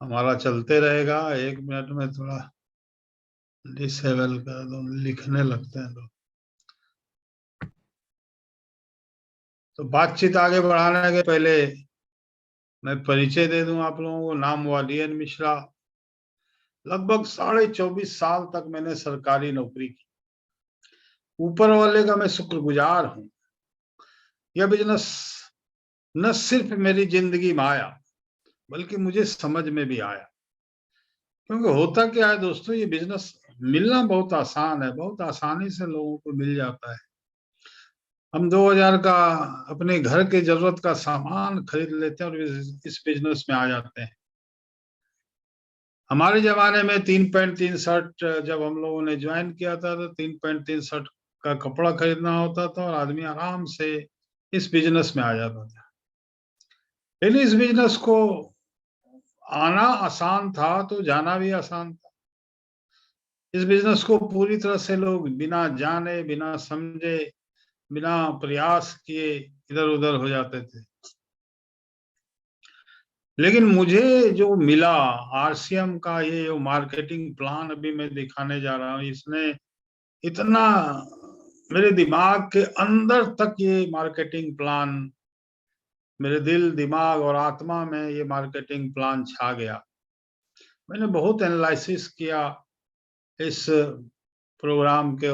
हमारा चलते रहेगा। 1 मिनट में थोड़ा डिसेबल कर दो, लिखने लगते हैं लोग। तो बातचीत आगे बढ़ाने के पहले मैं परिचय दे दूं आप लोगों को। नाम वालियन मिश्रा। लगभग 24.5 साल तक मैंने सरकारी नौकरी की। ऊपर वाले का मैं शुक्रगुजार हूं। यह बिजनेस न सिर्फ मेरी जिंदगी में आया, बल्कि मुझे समझ में भी आया। क्योंकि होता क्या है दोस्तों, ये बिजनेस मिलना बहुत आसान है, बहुत आसानी से लोगों को मिल जाता है। हम 2000 का अपने घर के जरूरत का सामान खरीद लेते हैं और इस बिजनेस में आ जाते हैं। हमारे जमाने में 3 पैंट 3 शर्ट जब हम लोगों ने ज्वाइन किया था, तो 3 पैंट 3 शर्ट का कपड़ा खरीदना होता था और आदमी आराम से इस बिजनेस में आ जाता था। लेकिन इस बिजनेस को आना आसान था तो जाना भी आसान था। इस बिजनेस को पूरी तरह से लोग बिना जाने, बिना समझे, बिना प्रयास किए इधर उधर हो जाते थे। लेकिन मुझे जो मिला, आरसीएम का ये जो मार्केटिंग प्लान अभी मैं दिखाने जा रहा हूँ, इसने इतना मेरे दिमाग के अंदर तक ये मार्केटिंग प्लान, मेरे दिल दिमाग और आत्मा में ये मार्केटिंग प्लान छा गया। मैंने बहुत एनालिसिस किया इस प्रोग्राम के,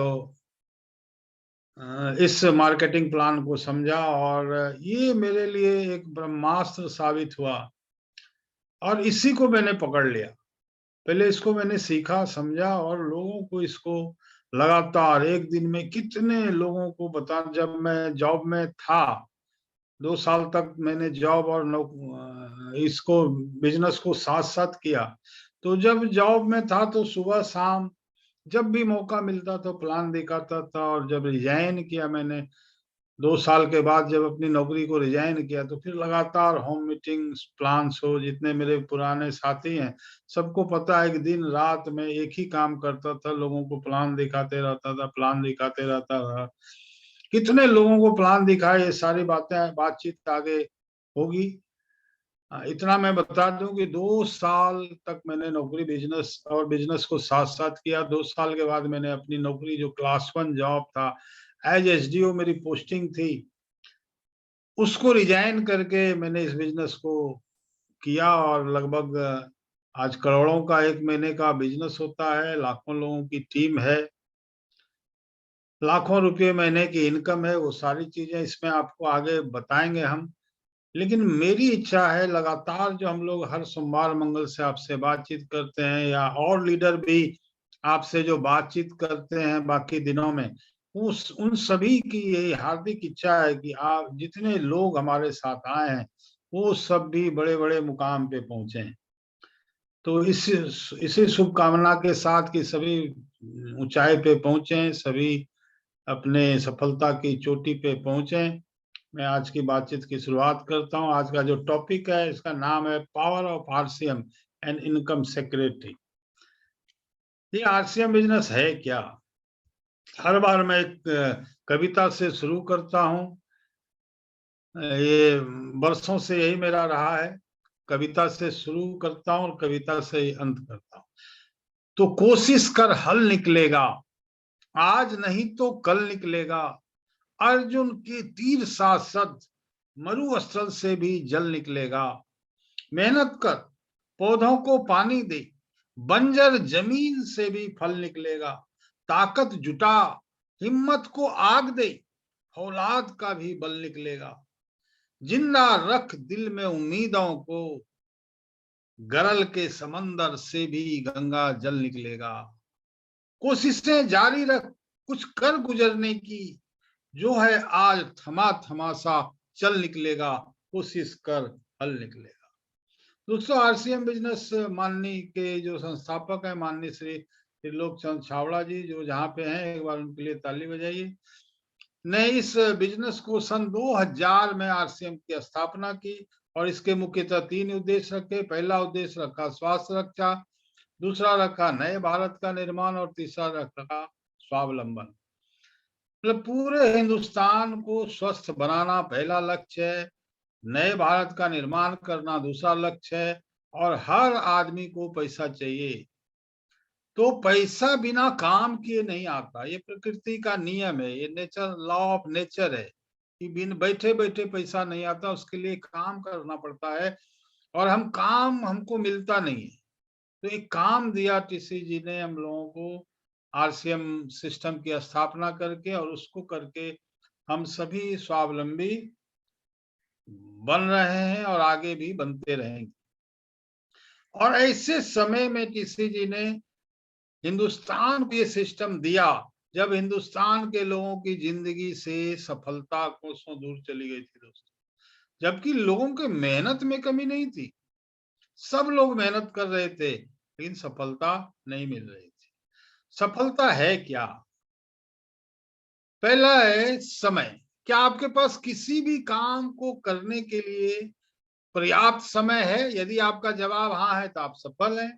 इस मार्केटिंग प्लान को समझा और ये मेरे लिए एक ब्रह्मास्त्र साबित हुआ और इसी को मैंने पकड़ लिया। पहले इसको मैंने सीखा, समझा और लोगों को इसको लगातार एक दिन में कितने लोगों को बता। जब मैं जॉब में था 2 साल तक मैंने जॉब और इसको बिजनेस को साथ साथ किया। तो जब जॉब में था तो सुबह शाम जब भी मौका मिलता तो प्लान दिखाता था। और जब रिजाइन किया मैंने 2 साल के बाद, जब अपनी नौकरी को रिजाइन किया, तो फिर लगातार होम मीटिंग्स प्लान्स हो। जितने मेरे पुराने साथी हैं सबको पता है कि दिन रात मैं एक ही काम करता था, लोगों को प्लान दिखाते रहता था, प्लान दिखाते रहता था। कितने लोगों को प्लान दिखाए, ये सारी बातें बातचीत आगे होगी। इतना मैं बता दूं कि 2 साल तक मैंने नौकरी बिजनेस और बिजनेस को साथ साथ किया। 2 साल के बाद मैंने अपनी नौकरी, जो क्लास 1 जॉब था, एज एसडीओ मेरी पोस्टिंग थी, उसको रिजाइन करके मैंने इस बिजनेस को किया। और लगभग आज करोड़ों का 1 महीने का बिजनेस होता है, लाखों लोगों की टीम है, लाखों रुपए महीने की इनकम है। वो सारी चीजें इसमें आपको आगे बताएंगे हम। लेकिन मेरी इच्छा है लगातार, जो हम लोग हर सोमवार मंगल से आपसे बातचीत करते हैं, या और लीडर भी आपसे जो बातचीत करते हैं बाकी दिनों में, उन सभी की यही हार्दिक इच्छा है कि आप जितने लोग हमारे साथ आए हैं वो सब भी बड़े बड़े मुकाम पे पहुंचे हैं। तो इसी शुभकामना के साथ कि सभी ऊंचाई पे पहुंचे, सभी अपने सफलता की चोटी पे पहुंचे, मैं आज की बातचीत की शुरुआत करता हूं। आज का जो टॉपिक है, इसका नाम है power of RCM and income secretary. ये आरसीएम बिजनेस है क्या? हर बार मैं एक कविता से शुरू करता हूं। ये वर्षों से यही मेरा रहा है, कविता से शुरू करता हूं और कविता से ही अंत करता हूं। तो कोशिश कर हल निकलेगा, आज नहीं तो कल निकलेगा। अर्जुन के तीर सांसद, मरुस्थल से भी जल निकलेगा। मेहनत कर, पौधों को पानी दे, बंजर जमीन से भी फल निकलेगा। ताकत जुटा, हिम्मत को आग दे, औलाद का भी बल निकलेगा। जिंदा रख दिल में उम्मीदों को, गरल के समंदर से भी गंगा जल निकलेगा। कोशिशें जारी रख, कुछ कर गुजरने की, जो है आज थमा थमा सा चल निकलेगा। कोशिश कर हल निकलेगा। दोस्तों, आरसीएम बिजनेस माननीय के जो संस्थापक है, माननीय श्री त्रिलोक चंद छावड़ा जी, जो जहाँ पे हैं, एक बार उनके लिए ताली बजाइए, ने इस बिजनेस को सन 2000 में आरसीएम की स्थापना की। और इसके मुख्यतः 3 उद्देश्य रखे। पहला उद्देश्य रखा स्वास्थ्य रक्षा, दूसरा रखा नए भारत का निर्माण और तीसरा रखा स्वावलंबन। मतलब पूरे हिंदुस्तान को स्वस्थ बनाना पहला लक्ष्य है, नए भारत का निर्माण करना दूसरा लक्ष्य है, और हर आदमी को पैसा चाहिए। तो पैसा बिना काम किए नहीं आता, ये प्रकृति का नियम है, ये नेचर, लॉ ऑफ नेचर है कि बिन बैठे बैठे पैसा नहीं आता, उसके लिए काम करना पड़ता है और हम काम हमको मिलता नहीं है। तो एक काम दिया टीसी जी ने हम लोगों को, आरसीएम सिस्टम की स्थापना करके, और उसको करके हम सभी स्वावलंबी बन रहे हैं और आगे भी बनते रहेंगे। और ऐसे समय में टीसी जी ने हिंदुस्तान को ये सिस्टम दिया जब हिंदुस्तान के लोगों की जिंदगी से सफलता कोसों दूर चली गई थी दोस्तों, जबकि लोगों के मेहनत में कमी नहीं थी, सब लोग मेहनत कर रहे थे, लेकिन सफलता नहीं मिल रही थी। सफलता है क्या? पहला है समय। क्या आपके पास किसी भी काम को करने के लिए पर्याप्त समय है? यदि आपका जवाब हाँ है तो आप सफल हैं।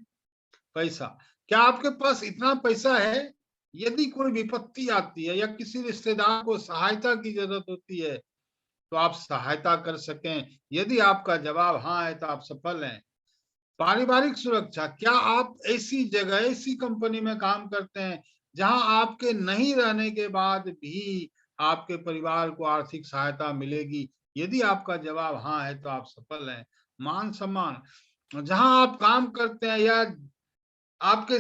पैसा, क्या आपके पास इतना पैसा है, यदि कोई विपत्ति आती है या किसी रिश्तेदार को सहायता की जरूरत होती है तो आप सहायता कर सकें? यदि आपका जवाब हाँ है तो आप सफल हैं। पारिवारिक सुरक्षा, क्या आप ऐसी जगह, ऐसी कंपनी में काम करते हैं जहां आपके नहीं रहने के बाद भी आपके परिवार को आर्थिक सहायता मिलेगी? यदि आपका जवाब हाँ है तो आप सफल हैं। मान सम्मान, जहां आप काम करते हैं या आपके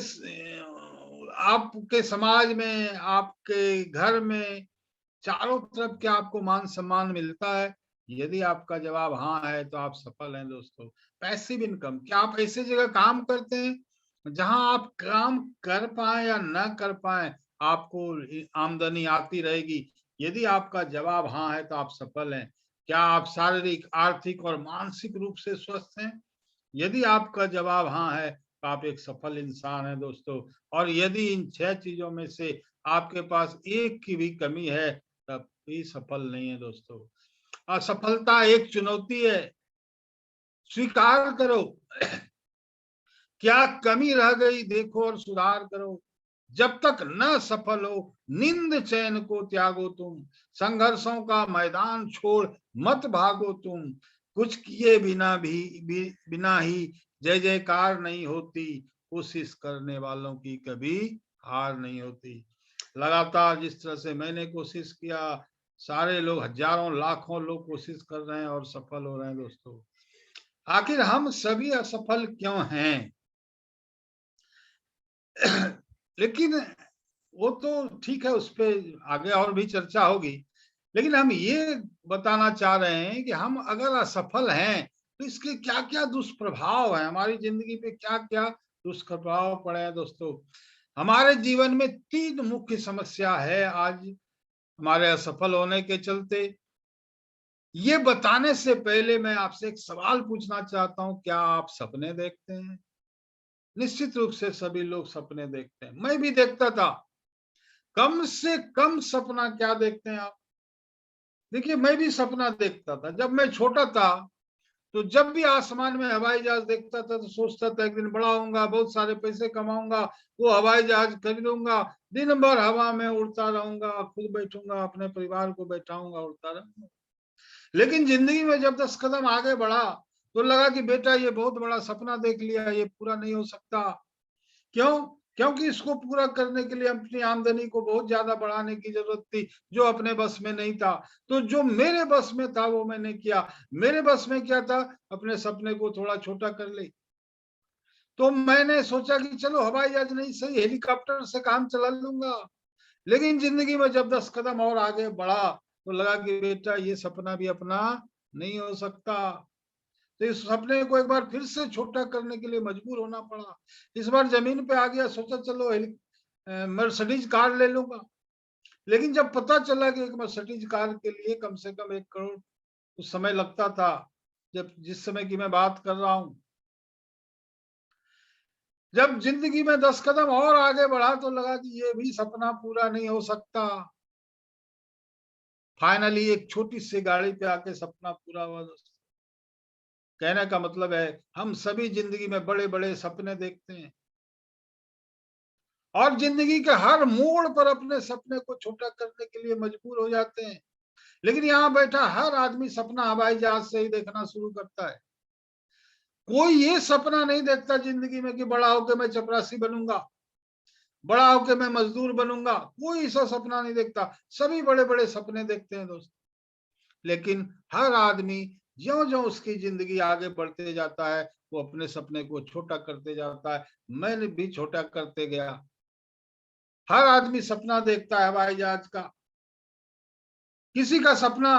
आपके समाज में, आपके घर में, चारों तरफ क्या आपको मान सम्मान मिलता है? यदि आपका जवाब हाँ है तो आप सफल हैं दोस्तों। पैसिव इनकम, क्या आप ऐसी जगह काम करते हैं जहां आप काम कर पाए या न कर पाए, आपको आमदनी आती रहेगी? यदि आपका जवाब हाँ है तो आप सफल हैं। क्या आप शारीरिक, आर्थिक और मानसिक रूप से स्वस्थ हैं? यदि आपका जवाब हाँ है तो आप एक सफल इंसान हैं दोस्तों। और यदि इन 6 चीजों में से आपके पास एक की भी कमी है तब भी सफल नहीं है दोस्तों। असफलता एक चुनौती है, स्वीकार करो। क्या कमी रह गई देखो और सुधार करो। जब तक न सफल हो निंद चैन को त्यागो तुम, संघर्षों का मैदान छोड़ मत भागो तुम, कुछ किए बिना ही जय जयकार नहीं होती, कोशिश करने वालों की कभी हार नहीं होती। लगातार जिस तरह से मैंने कोशिश किया, सारे लोग, हजारों लाखों लोग कोशिश कर रहे हैं और सफल हो रहे हैं दोस्तों। आखिर हम सभी असफल क्यों हैं? लेकिन वो तो ठीक है, उस पे आगे और भी चर्चा होगी। लेकिन हम ये बताना चाह रहे हैं कि हम अगर असफल हैं तो इसके क्या-क्या दुष्प्रभाव हैं, हमारी जिंदगी पे क्या-क्या दुष्प्रभाव पड़े हैं दोस्तों। हमारे जीवन में 3 मुख्य समस्या है आज हमारे असफल होने के चलते। ये बताने से पहले मैं आपसे एक सवाल पूछना चाहता हूँ, क्या आप सपने देखते हैं? निश्चित रूप से सभी लोग सपने देखते हैं, मैं भी देखता था। कम से कम सपना क्या देखते हैं आप? देखिए, मैं भी सपना देखता था जब मैं छोटा था। तो जब भी आसमान में हवाई जहाज देखता था तो सोचता था एक दिन बड़ा होऊंगा, बहुत सारे पैसे कमाऊंगा, वो हवाई जहाज खरीदूंगा, दिन भर हवा में उड़ता रहूंगा, खुद बैठूंगा, अपने परिवार को बैठाऊंगा, उड़ता रहूंगा। लेकिन जिंदगी में जब 10 कदम आगे बढ़ा तो लगा कि बेटा ये बहुत बड़ा सपना देख लिया, ये पूरा नहीं हो सकता। क्यों? क्योंकि इसको पूरा करने के लिए अपनी आमदनी को बहुत ज्यादा बढ़ाने की जरूरत थी, जो अपने बस में नहीं था। तो जो मेरे बस में था वो मैंने किया। मेरे बस में क्या था? अपने सपने को थोड़ा छोटा कर ले। तो मैंने सोचा कि चलो हवाई जहाज नहीं सही, हेलीकॉप्टर से काम चला लूंगा। लेकिन जिंदगी में जब 10 कदम और आगे बढ़ा तो लगा कि बेटा ये सपना भी अपना नहीं हो सकता। तो इस सपने को एक बार फिर से छोटा करने के लिए मजबूर होना पड़ा। इस बार जमीन पे आ गया, सोचा चलो मर्सिडीज कार ले लूंगा। लेकिन जब पता चला कि एक मर्सिडीज कार के लिए कम से कम 1 करोड़ उस समय लगता था, जब जिस समय की मैं बात कर रहा हूं। जब जिंदगी में 10 कदम और आगे बढ़ा तो लगा कि ये भी सपना पूरा नहीं हो सकता। फाइनली एक छोटी सी गाड़ी पे आके सपना पूरा हुआ दोस्तों। कहने का मतलब है हम सभी जिंदगी में बड़े बड़े सपने देखते हैं और जिंदगी के हर मोड़ पर अपने सपने को छोटा करने के लिए मजबूर हो जाते हैं। लेकिन यहाँ बैठा हर आदमी सपना हवाई जहाज से ही देखना शुरू करता है। कोई ये सपना नहीं देखता जिंदगी में कि बड़ा होकर मैं चपरासी बनूंगा, बड़ा होकर मैं मजदूर बनूंगा, कोई ऐसा सपना नहीं देखता। सभी बड़े बड़े सपने देखते हैं दोस्त, लेकिन हर आदमी ज्यो ज्यो उसकी जिंदगी आगे बढ़ते जाता है वो अपने सपने को छोटा करते जाता है। मैंने भी छोटा करते गया। हर आदमी सपना देखता है हवाई जहाज का, किसी का सपना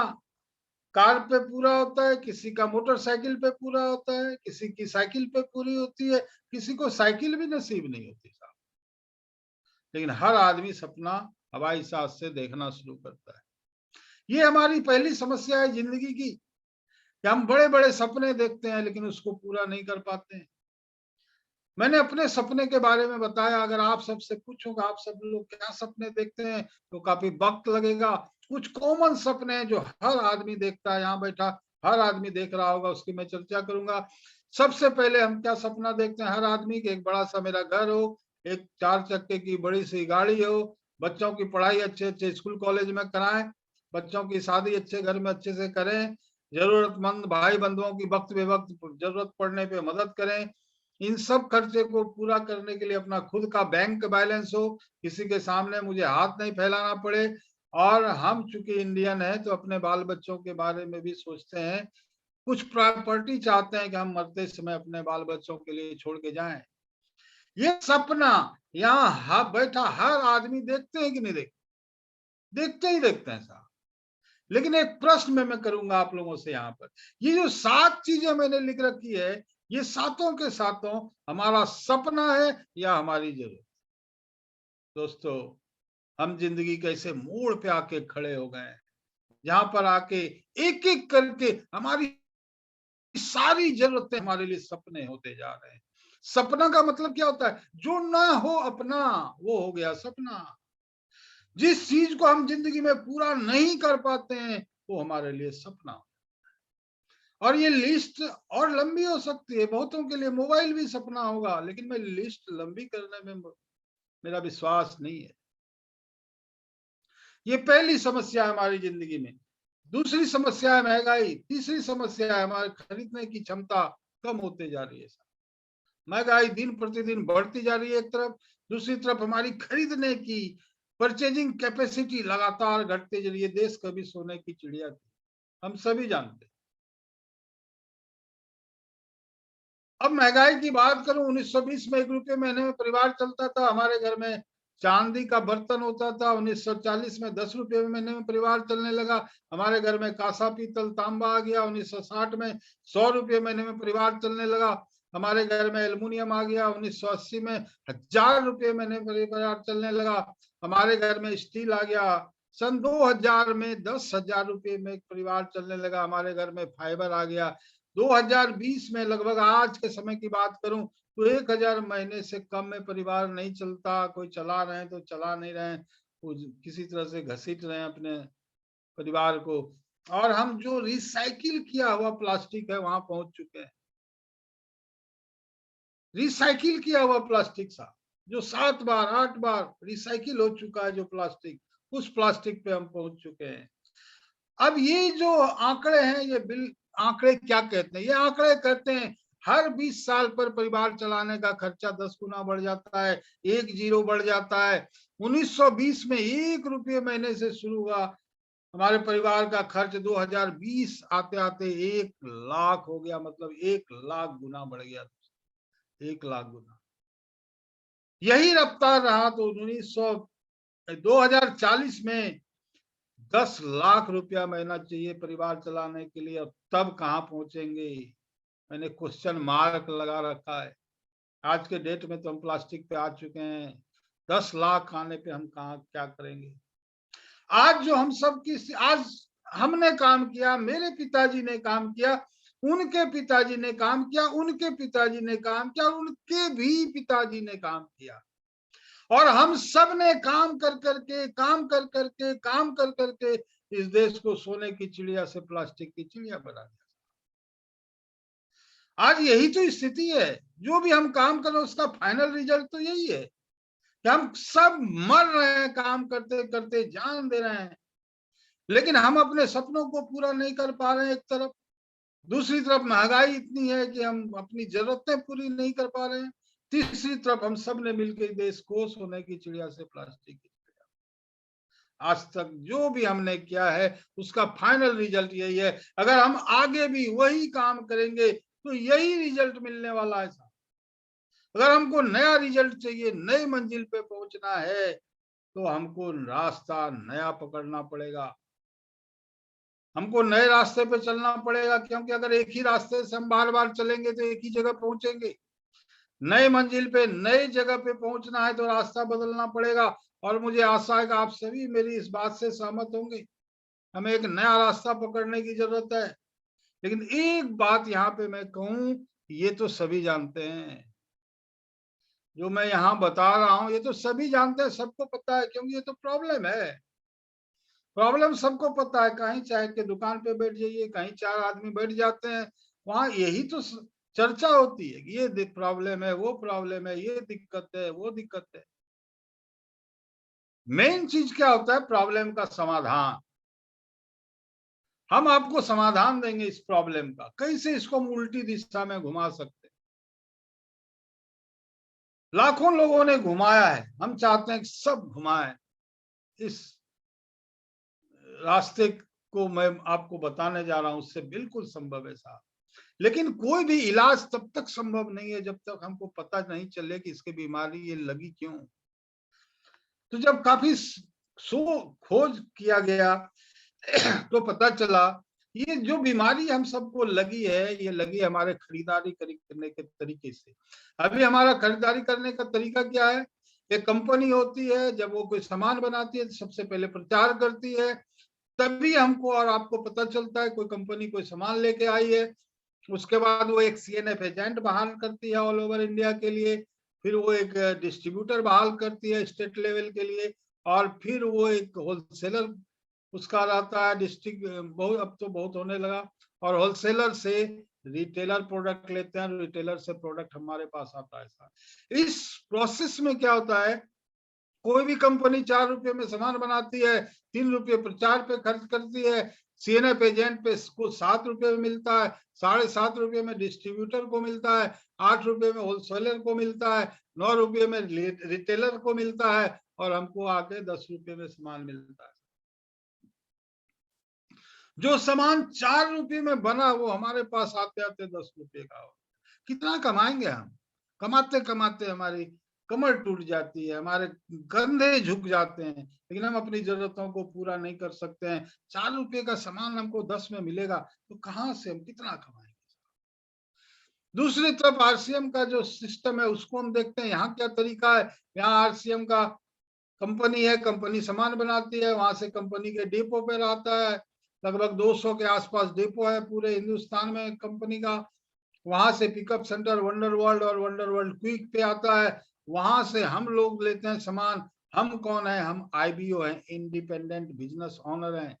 कार पे पूरा होता है, किसी का मोटरसाइकिल पे पूरा होता है, किसी की साइकिल पे पूरी होती है, किसी को साइकिल भी नसीब नहीं होती साहब। लेकिन हर आदमी सपना हवाई जहाज से देखना शुरू करता है। ये हमारी पहली समस्या है जिंदगी की कि हम बड़े बड़े सपने देखते हैं लेकिन उसको पूरा नहीं कर पाते हैं। मैंने अपने सपने के बारे में बताया, अगर आप सबसे पूछोगे आप सब लोग क्या सपने देखते हैं तो काफी वक्त लगेगा। कुछ कॉमन सपने हैं जो हर आदमी देखता है, यहाँ बैठा हर आदमी देख रहा होगा, उसकी मैं चर्चा करूंगा। सबसे पहले हम क्या सपना देखते हैं हर आदमी की, एक बड़ा सा मेरा घर हो, एक 4 चक्के की बड़ी सी गाड़ी हो, बच्चों की पढ़ाई अच्छे अच्छे स्कूल कॉलेज में कराएं, बच्चों की शादी अच्छे घर में अच्छे से करें, जरूरतमंद भाई बंधुओं की वक्त बेवक्त जरूरत पड़ने पे मदद करें। इन सब खर्चे को पूरा करने के लिए अपना खुद का बैंक बैलेंस हो, किसी के सामने मुझे हाथ नहीं फैलाना पड़े। और हम चूंकि इंडियन है तो अपने बाल बच्चों के बारे में भी सोचते हैं, कुछ प्रॉपर्टी चाहते हैं कि हम मरते समय अपने बाल बच्चों के लिए छोड़ के जाएं। ये सपना यहाँ बैठा हर आदमी देखते हैं कि नहीं देखते? देखते ही देखते हैं साहब। लेकिन एक प्रश्न मैं करूंगा आप लोगों से यहाँ पर, ये जो 7 चीजें मैंने लिख रखी है, ये सातों के सातों हमारा सपना है या हमारी जरूरत? दोस्तों, हम जिंदगी के ऐसे मोड़ पे आके खड़े हो गए हैं जहां पर आके एक एक करके हमारी सारी जरूरतें हमारे लिए सपने होते जा रहे हैं। सपना का मतलब क्या होता है? जो ना हो अपना वो हो गया सपना। जिस चीज को हम जिंदगी में पूरा नहीं कर पाते हैं वो हमारे लिए सपना। और ये लिस्ट और लंबी हो सकती है, बहुतों के लिए मोबाइल भी सपना होगा, लेकिन मैं लिस्ट लंबी करने में मेरा विश्वास नहीं है। ये पहली समस्या है हमारी जिंदगी में। दूसरी समस्या है महंगाई, तीसरी समस्या है हमारे खरीदने की क्षमता कम होते जा रही है। महंगाई दिन प्रतिदिन बढ़ती जा रही है एक तरफ, दूसरी तरफ हमारी खरीदने की परचेजिंग कैपेसिटी लगातार घटते जा रही है। देश कभी सोने की चिड़िया थी, हम सभी जानते हैं। अब महंगाई की बात करूं, 1920 में 1 रुपये महीने में परिवार चलता था, हमारे घर में चांदी का बर्तन होता था। 1940 में 10 रुपये महीने में परिवार चलने लगा, हमारे घर में कांसा पीतल तांबा आ गया। 1960 में 100 रुपये महीने में परिवार चलने लगा, हमारे घर में एल्युमिनियम आ गया। 1980 में 1000 रुपये महीने में परिवार चलने लगा, हमारे घर में स्टील आ गया। सन 2000 में 10,000 रुपये में परिवार चलने लगा, हमारे घर में फाइबर आ गया। 2020 में लगभग आज के समय की बात करूं तो 1000 महीने से कम में परिवार नहीं चलता। कोई चला रहे हैं तो चला नहीं रहे हैं, किसी तरह से घसीट रहे हैं अपने परिवार को। और हम जो रिसाइकिल किया हुआ प्लास्टिक है वहां पहुंच चुके हैं। रिसाइकिल किया हुआ प्लास्टिक सा जो 7 बार 8 बार रिसाइकिल हो चुका है जो प्लास्टिक, उस प्लास्टिक पे हम पहुंच चुके हैं। अब ये जो आंकड़े हैं, ये बिल आंकड़े क्या कहते हैं? ये आंकड़े कहते हैं हर 20 साल पर परिवार चलाने का खर्चा 10 गुना बढ़ जाता है, 1 जीरो बढ़ जाता है। 1920 में 1 रुपये महीने से शुरू हुआ हमारे परिवार का खर्च, 2020 आते आते 1 लाख हो गया, मतलब 1 लाख गुना बढ़ गया, 1 लाख गुना। यही रफ्तार रहा तो 2040 में 10 लाख रुपया महीना चाहिए परिवार चलाने के लिए। अब तब कहाँ पहुंचेंगे? मैंने क्वेश्चन मार्क लगा रखा है। आज के डेट में तो हम प्लास्टिक पे आ चुके हैं, 10 लाख आने पे हम कहाँ क्या करेंगे? आज जो हम सब की आज हमने काम किया, मेरे पिताजी ने काम किया, उनके पिताजी ने काम किया, उनके पिताजी ने काम किया, उनके भी पिताजी ने काम किया, और हम सब ने काम कर करके इस देश को सोने की चिड़िया से प्लास्टिक की चिड़िया बना दिया। आज यही तो स्थिति है। जो भी हम काम कर रहे हैं उसका फाइनल रिजल्ट तो यही है कि हम सब मर रहे हैं, काम करते करते जान दे रहे हैं, लेकिन हम अपने सपनों को पूरा नहीं कर पा रहे हैं एक तरफ। दूसरी तरफ महंगाई इतनी है कि हम अपनी जरूरतें पूरी नहीं कर पा रहे हैं। तीसरी तरफ हम सब ने मिलकर देश को सोने की चिड़िया से प्लास्टिक की चिड़िया। आज तक जो भी हमने किया है उसका फाइनल रिजल्ट यही है। अगर हम आगे भी वही काम करेंगे तो यही रिजल्ट मिलने वाला है। अगर हमको नया रिजल्ट चाहिए, नई मंजिल पे पहुंचना है, तो हमको रास्ता नया पकड़ना पड़ेगा। हमको नए रास्ते पे चलना पड़ेगा, क्योंकि अगर एक ही रास्ते से हम बार बार चलेंगे तो एक ही जगह पहुंचेंगे। नए मंजिल पे नई जगह पे पहुंचना है तो रास्ता बदलना पड़ेगा। और मुझे आशा है कि आप सभी मेरी इस बात से सहमत होंगे। हमें एक नया रास्ता पकड़ने की जरूरत है। लेकिन एक बात यहाँ पे मैं कहूं, ये तो सभी जानते हैं, जो मैं यहाँ बता रहा हूँ ये तो सभी जानते हैं, सबको पता है, क्योंकि ये तो प्रॉब्लम है। प्रॉब्लम सबको पता है। कहीं चाय के दुकान पे बैठ जाइए, कहीं 4 आदमी बैठ जाते हैं, वहां यही तो चर्चा होती है कि ये प्रॉब्लम है, वो प्रॉब्लम है, ये दिक्कत है, वो दिक्कत है। मेन चीज क्या होता है? प्रॉब्लम का समाधान। हम आपको समाधान देंगे इस प्रॉब्लम का, कैसे इसको हम उल्टी दिशा में घुमा सकते हैं। लाखों लोगों ने घुमाया है, हम चाहते हैं कि सब घुमाएं। इस रास्ते को मैं आपको बताने जा रहा हूं, उससे बिल्कुल संभव है साहब। लेकिन कोई भी इलाज तब तक संभव नहीं है जब तक हमको पता नहीं चले कि इसकी बीमारी ये लगी क्यों। तो जब काफी शो खोज किया गया तो पता चला ये जो बीमारी हम सबको लगी है, ये लगी हमारे खरीदारी करने के तरीके से। अभी हमारा खरीदारी करने का तरीका क्या है? एक कंपनी होती है, जब वो कोई सामान बनाती है तो सबसे पहले प्रचार करती है, तभी हमको और आपको पता चलता है कोई कंपनी कोई सामान लेके आई है। उसके बाद वो एक सीएनएफ एजेंट बहाल करती है ऑल ओवर इंडिया के लिए, फिर वो एक डिस्ट्रीब्यूटर बहाल करती है स्टेट लेवल के लिए, और फिर वो एक होलसेलर उसका रहता है डिस्ट्रिक्ट। बहुत अब तो बहुत होने लगा, और होलसेलर से रिटेलर प्रोडक्ट लेते हैं, रिटेलर से प्रोडक्ट हमारे पास आता है। इस प्रोसेस में क्या होता है, कोई भी कंपनी 4 रुपए में सामान बनाती है, 3 रुपए प्रचार पे खर्च करती है, सीएनएफ एजेंट पे को 7 रुपए में मिलता है, 7.5 रुपए में डिस्ट्रीब्यूटर को मिलता है, 8 रुपए में होलसेलर को मिलता है, 9 रुपए में रिटेलर को मिलता है, और हमको आके 10 रुपए में सामान मिलता है। जो सामान 4 रुपए में बना वो हमारे पास आते आते 10 रुपए का हो। कितना कमाएंगे हम? कमाते कमाते हमारी कमर टूट जाती है, हमारे कंधे झुक जाते हैं, लेकिन हम अपनी जरूरतों को पूरा नहीं कर सकते हैं। 4 रुपए का सामान हमको 10 में मिलेगा तो कहाँ से हम कितना कमाएंगे? दूसरी तरफ आरसीएम का जो सिस्टम है उसको हम देखते हैं, यहाँ क्या तरीका है। यहाँ आरसीएम का कंपनी है, कंपनी सामान बनाती है, वहां से कंपनी के डिपो पे आता है। लगभग 200 के आसपास डिपो है पूरे हिंदुस्तान में कंपनी का। वहां से पिकअप सेंटर वंडर वर्ल्ड और वंडर वर्ल्ड क्विक पे आता है। वहां से हम लोग लेते हैं सामान। हम कौन है? हम आईबीओ हैं, इंडिपेंडेंट बिजनेस ओनर हैं।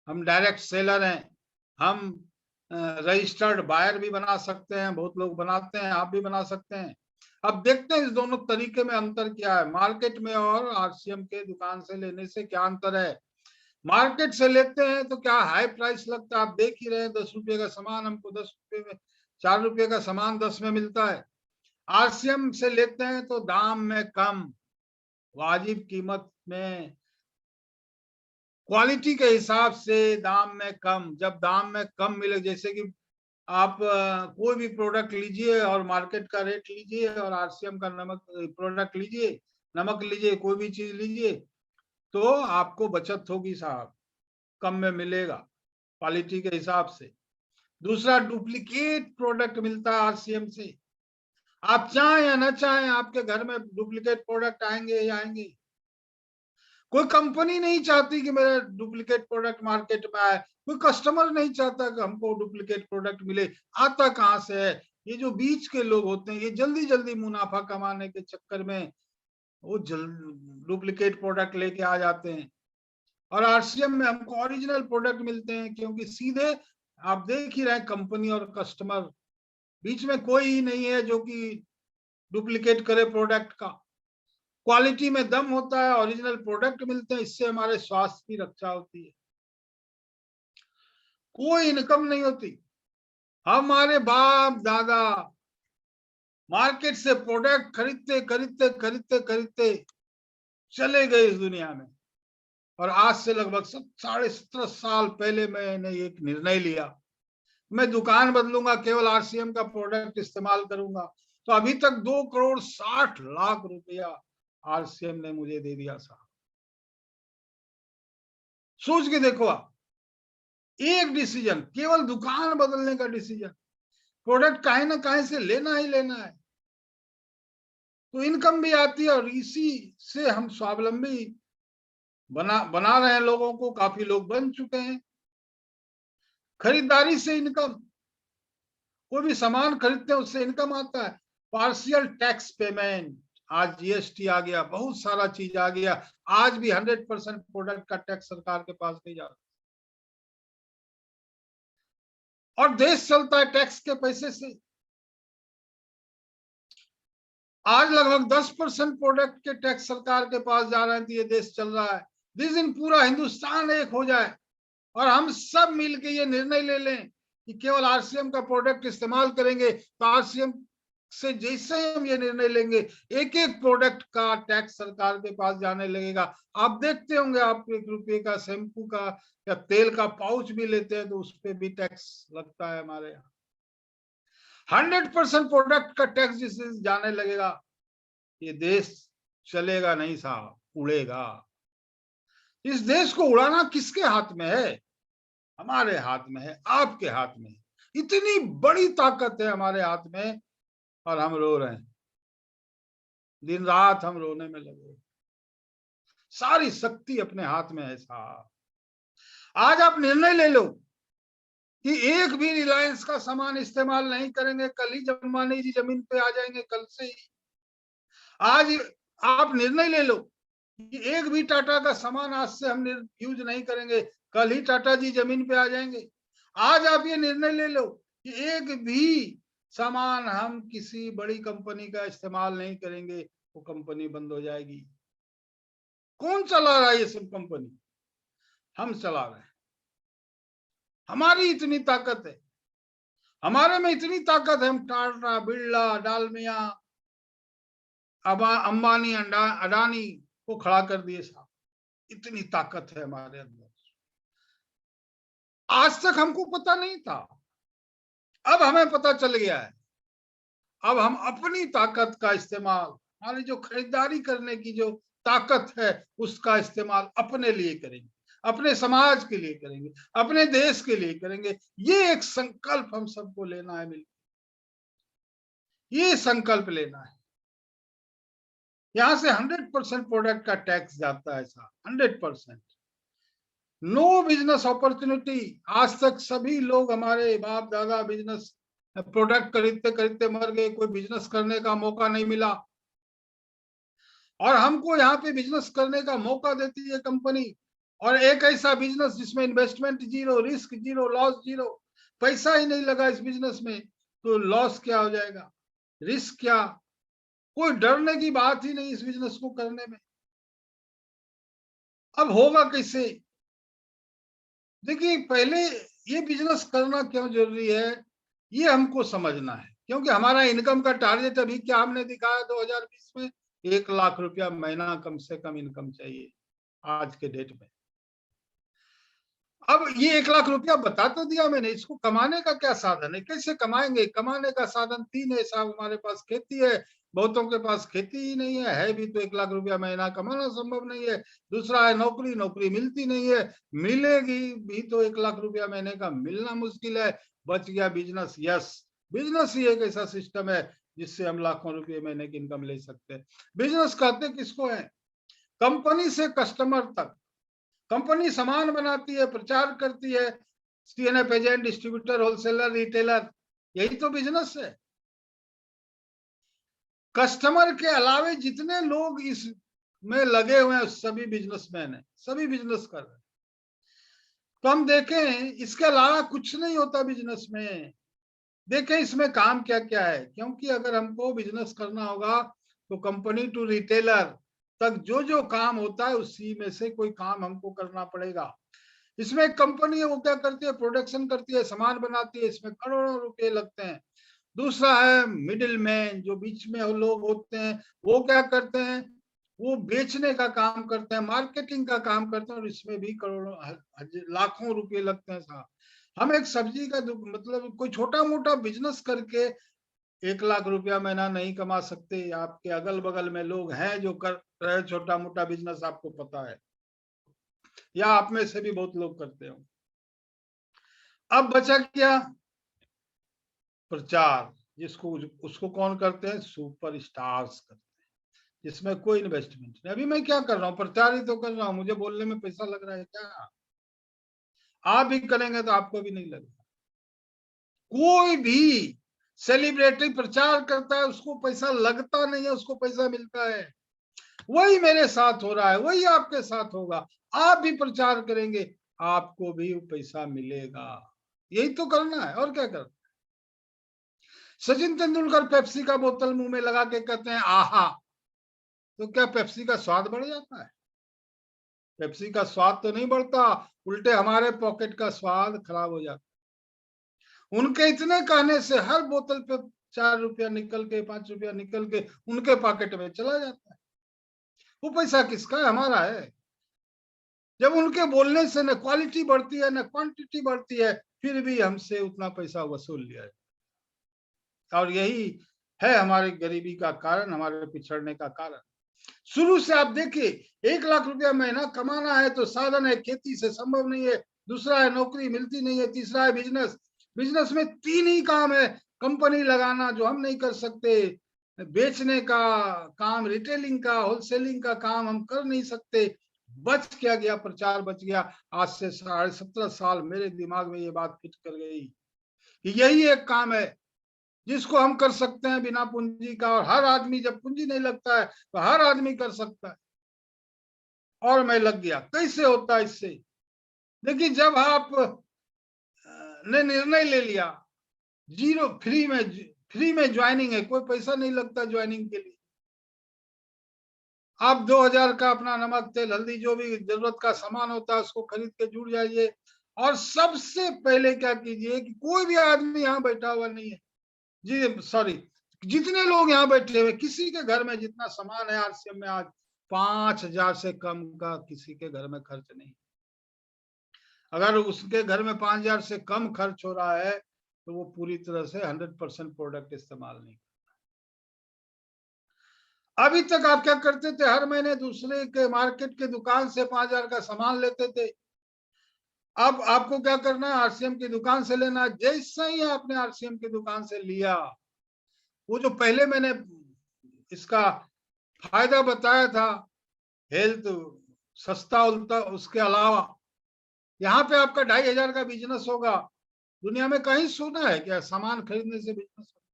हम डायरेक्ट सेलर हैं। हम रजिस्टर्ड बायर भी बना सकते हैं, बहुत लोग बनाते हैं, आप भी बना सकते हैं। अब देखते हैं इस दोनों तरीके में अंतर क्या है, मार्केट में और आरसीएम के दुकान से लेने से क्या अंतर है। मार्केट से लेते हैं तो क्या हाई प्राइस लगता है, आप देख ही रहे हैं, 10 रुपए का सामान हमको 10 रुपए में, 4 रुपए का सामान 10 में मिलता है। आरसीएम से लेते हैं तो दाम में कम, वाजिब कीमत में, क्वालिटी के हिसाब से दाम में कम। जब दाम में कम मिले, जैसे कि आप कोई भी प्रोडक्ट लीजिए और मार्केट का रेट लीजिए और आरसीएम का नमक प्रोडक्ट लीजिए, नमक लीजिए, कोई भी चीज लीजिए, तो आपको बचत होगी साहब, कम में मिलेगा क्वालिटी के हिसाब से। दूसरा, डुप्लीकेट प्रोडक्ट मिलता है आरसीएम से। आप चाहें या ना चाहें आपके घर में डुप्लीकेट प्रोडक्ट आएंगे ही आएंगे। कोई कंपनी नहीं चाहती कि मेरा डुप्लीकेट प्रोडक्ट मार्केट में आए, कोई कस्टमर नहीं चाहता कि हमको डुप्लीकेट प्रोडक्ट मिले। आता कहां से है? ये जो बीच के लोग होते हैं, ये जल्दी जल्दी मुनाफा कमाने के चक्कर में वो डुप्लीकेट प्रोडक्ट लेके आ जाते हैं। और आरसीएम में हमको ओरिजिनल प्रोडक्ट मिलते हैं, क्योंकि सीधे आप देख ही रहे कंपनी और कस्टमर, बीच में कोई ही नहीं है जो कि डुप्लीकेट करे प्रोडक्ट का। क्वालिटी में दम होता है, ओरिजिनल प्रोडक्ट मिलते हैं, इससे हमारे स्वास्थ्य की रक्षा होती है, कोई इनकम नहीं होती। हमारे बाप दादा मार्केट से प्रोडक्ट खरीदते खरीदते खरीदते खरीदते चले गए इस दुनिया में। और आज से लगभग 17.5 साल पहले मैंने एक निर्णय लिया, मैं दुकान बदलूंगा, केवल आरसीएम का प्रोडक्ट इस्तेमाल करूंगा। तो अभी तक 2,60,00,000 रुपया आरसीएम ने मुझे दे दिया साहब। सोच के देखो आप, एक डिसीजन, केवल दुकान बदलने का डिसीजन, प्रोडक्ट कहीं ना कहीं से लेना ही लेना है, तो इनकम भी आती है और इसी से हम स्वावलंबी बना रहे हैं लोगों को। काफी लोग बन चुके हैं। खरीदारी से इनकम, कोई भी सामान खरीदते हैं उससे इनकम आता है। पार्शियल टैक्स पेमेंट, आज जीएसटी आ गया, बहुत सारा चीज आ गया। आज भी 100% प्रोडक्ट का टैक्स सरकार के पास नहीं जाता और देश चलता है टैक्स के पैसे से। आज लगभग 10% प्रोडक्ट के टैक्स सरकार के पास जा रहे हैं, तो ये देश चल रहा है। जिस दिन पूरा हिंदुस्तान एक हो जाए और हम सब मिलके ये निर्णय ले लें कि केवल आरसीएम का प्रोडक्ट इस्तेमाल करेंगे, तो आरसीएम से जैसे हम ये निर्णय लेंगे, एक एक प्रोडक्ट का टैक्स सरकार के पास जाने लगेगा। आप देखते होंगे, आप 1 रुपये का शैम्पू का या तेल का पाउच भी लेते हैं तो उस पर भी टैक्स लगता है हमारे यहाँ। 100% प्रोडक्ट का टैक्स जिससे जाने लगेगा, ये देश चलेगा नहीं साहब, उड़ेगा। इस देश को उड़ाना किसके हाथ में है? हमारे हाथ में है, आपके हाथ में है। इतनी बड़ी ताकत है हमारे हाथ में और हम रो रहे हैं, दिन रात हम रोने में लगे। सारी शक्ति अपने हाथ में है साहब। आज आप निर्णय ले लो कि एक भी रिलायंस का सामान इस्तेमाल नहीं करेंगे, कल ही अंबानी जी जमीन पे आ जाएंगे, कल से ही। आज आप निर्णय ले लो कि एक भी टाटा का सामान आज से हम यूज नहीं करेंगे, कल ही टाटा जी जमीन पे आ जाएंगे। आज आप ये निर्णय ले लो कि एक भी सामान हम किसी बड़ी कंपनी का इस्तेमाल नहीं करेंगे, वो कंपनी बंद हो जाएगी। कौन चला रहा है ये सब कंपनी? हम चला रहे हैं। हमारी इतनी ताकत है, हमारे में इतनी ताकत है, हम टाटा, बिरला, डालमिया, अंबानी, अडानी को खड़ा कर दिए साहब। इतनी ताकत है हमारे अंदर, आज तक हमको पता नहीं था, अब हमें पता चल गया है। अब हम अपनी ताकत का इस्तेमाल, हमारी जो खरीदारी करने की जो ताकत है, उसका इस्तेमाल अपने लिए करेंगे, अपने समाज के लिए करेंगे, अपने देश के लिए करेंगे। ये एक संकल्प हम सबको लेना है, मिलकर ये संकल्प लेना है। यहां से 100% प्रोडक्ट का टैक्स जाता है साहब, 100%। No business opportunity. आज तक सभी लोग, हमारे बाप दादा बिजनेस प्रोडक्ट खरीदते खरीदते मर गए, कोई बिजनेस करने का मौका नहीं मिला। और हमको यहाँ पे बिजनेस करने का मौका देती है कंपनी, और एक ऐसा बिजनेस जिसमें investment zero, risk zero, loss zero. पैसा ही नहीं लगा इस बिजनेस में तो लॉस क्या हो जाएगा, रिस्क क्या? कोई डरने की बात ही नहीं इस बिजनेस को करने में। अब होगा कैसे? देखिए, पहले ये बिजनेस करना क्यों जरूरी है, ये हमको समझना है। क्योंकि हमारा इनकम का टारगेट अभी क्या हमने दिखाया 2020 में, 1,00,000 रुपया महीना कम से कम इनकम चाहिए आज के डेट में। अब ये 1,00,000 रुपया बता तो दिया मैंने, इसको कमाने का क्या साधन है, कैसे कमाएंगे? कमाने का साधन 3 है साहब। हमारे पास खेती है, बहुतों के पास खेती ही नहीं है भी तो 1,00,000 रुपया महीना कमाना संभव नहीं है। दूसरा है नौकरी, नौकरी मिलती नहीं है, मिलेगी भी तो 1,00,000 रुपया महीने का मिलना मुश्किल है। बच गया बिजनेस। यस, बिजनेस ही एक ऐसा सिस्टम है जिससे हम लाखों रुपये महीने की इनकम ले सकते हैं। बिजनेस कहते किसको है? कंपनी से कस्टमर तक। कंपनी सामान बनाती है, प्रचार करती है, CNF agent, distributor, wholesaler, retailer, यही तो बिजनेस है। कस्टमर के अलावे जितने लोग इस में लगे हुए हैं सभी बिजनेसमैन हैं, सभी बिजनेस कर रहे हैं। तो हम देखें, इसके अलावा कुछ नहीं होता बिजनेस में। देखें इसमें काम क्या क्या है, क्योंकि अगर हमको बिजनेस करना होगा तो कंपनी टू रिटेलर तक जो जो काम होता है उसी में से कोई काम हमको करना पड़ेगा। इसमें एक कंपनी है, वो क्या करती है, प्रोडक्शन करती है, सामान बनाती है, इसमें करोड़ों रुपए लगते हैं। दूसरा है मिडिल मैन, जो बीच में लोग होते हैं, वो क्या करते हैं, वो बेचने का काम करते हैं, मार्केटिंग का काम करते हैं, और इसमें भी करोड़ों लाखों रुपए लगते हैं साहब। हम एक सब्जी का मतलब कोई छोटा मोटा बिजनेस करके 1 लाख रुपया महीना नहीं कमा सकते। आपके अगल बगल में लोग हैं जो कर रहे छोटा मोटा बिजनेस, आपको पता है, या आप में से भी बहुत लोग करते हो। अब बचा क्या, प्रचार, जिसको उसको कौन करते हैं, सुपर स्टार्स करते हैं, जिसमें कोई इन्वेस्टमेंट नहीं। अभी मैं क्या कर रहा हूँ, प्रचार ही तो कर रहा हूँ, मुझे बोलने में पैसा लग रहा है क्या? आप भी करेंगे तो आपको भी नहीं लगेगा। कोई भी सेलिब्रिटी प्रचार करता है, उसको पैसा लगता नहीं है, उसको पैसा मिलता है। वही मेरे साथ हो रहा है, वही आपके साथ होगा। आप भी प्रचार करेंगे, आपको भी पैसा मिलेगा। यही तो करना है, और क्या करना। सचिन तेंदुलकर पेप्सी का बोतल मुंह में लगा के कहते हैं आहा, तो क्या पेप्सी का स्वाद बढ़ जाता है? पेप्सी का स्वाद तो नहीं बढ़ता, उल्टे हमारे पॉकेट का स्वाद खराब हो जाता है। उनके इतने कहने से हर बोतल पे 4 रुपया निकल के, 5 रुपया निकल के उनके पॉकेट में चला जाता है। वो पैसा किसका है? हमारा है। जब उनके बोलने से न क्वालिटी बढ़ती है न क्वांटिटी बढ़ती है, फिर भी हमसे उतना पैसा वसूल लिया है। और यही है हमारी गरीबी का कारण, हमारे पिछड़ने का कारण। शुरू से आप देखिए, 1 लाख रुपया महीना कमाना है तो साधन है, खेती से संभव नहीं है। दूसरा है नौकरी मिलती नहीं है। तीसरा है बिजनेस। बिजनेस में 3 ही काम है, कंपनी लगाना जो हम नहीं कर सकते, बेचने का काम, रिटेलिंग का, होलसेलिंग का काम हम कर नहीं सकते। बच क्या गया, प्रचार बच गया। आज से 17.5 साल मेरे दिमाग में ये बात फिट कर गई कि यही एक काम है जिसको हम कर सकते हैं बिना पूंजी का। और हर आदमी, जब पूंजी नहीं लगता है तो हर आदमी कर सकता है। और मैं लग गया। कैसे होता है इससे? देखिए, जब आप ने निर्णय ले लिया, जीरो फ्री में ज्वाइनिंग है, कोई पैसा नहीं लगता ज्वाइनिंग के लिए। आप 2000 का अपना नमक तेल हल्दी जो भी जरूरत का सामान होता है उसको खरीद के जुड़ जाइए। और सबसे पहले क्या कीजिए कि कोई भी आदमी यहाँ बैठा हुआ नहीं है, जी सॉरी, जितने लोग यहाँ बैठे हुए, किसी के घर में जितना सामान है आरसीएम में आज, 5000 से कम का किसी के घर में खर्च नहीं। अगर उसके घर में 5000 से कम खर्च हो रहा है तो वो पूरी तरह से 100% प्रोडक्ट इस्तेमाल नहीं। अभी तक आप क्या करते थे, हर महीने दूसरे के मार्केट के दुकान से 5000 का सामान लेते थे। अब आपको क्या करना है, आरसीएम की दुकान से लेना। जैसे ही आपने आरसीएम की दुकान से लिया, वो जो पहले मैंने इसका फायदा बताया था, हेल्थ सस्ता उल्टा, उसके अलावा यहाँ पे आपका 2500 का बिजनेस होगा। दुनिया में कहीं सुना है क्या सामान खरीदने से बिजनेस होगा?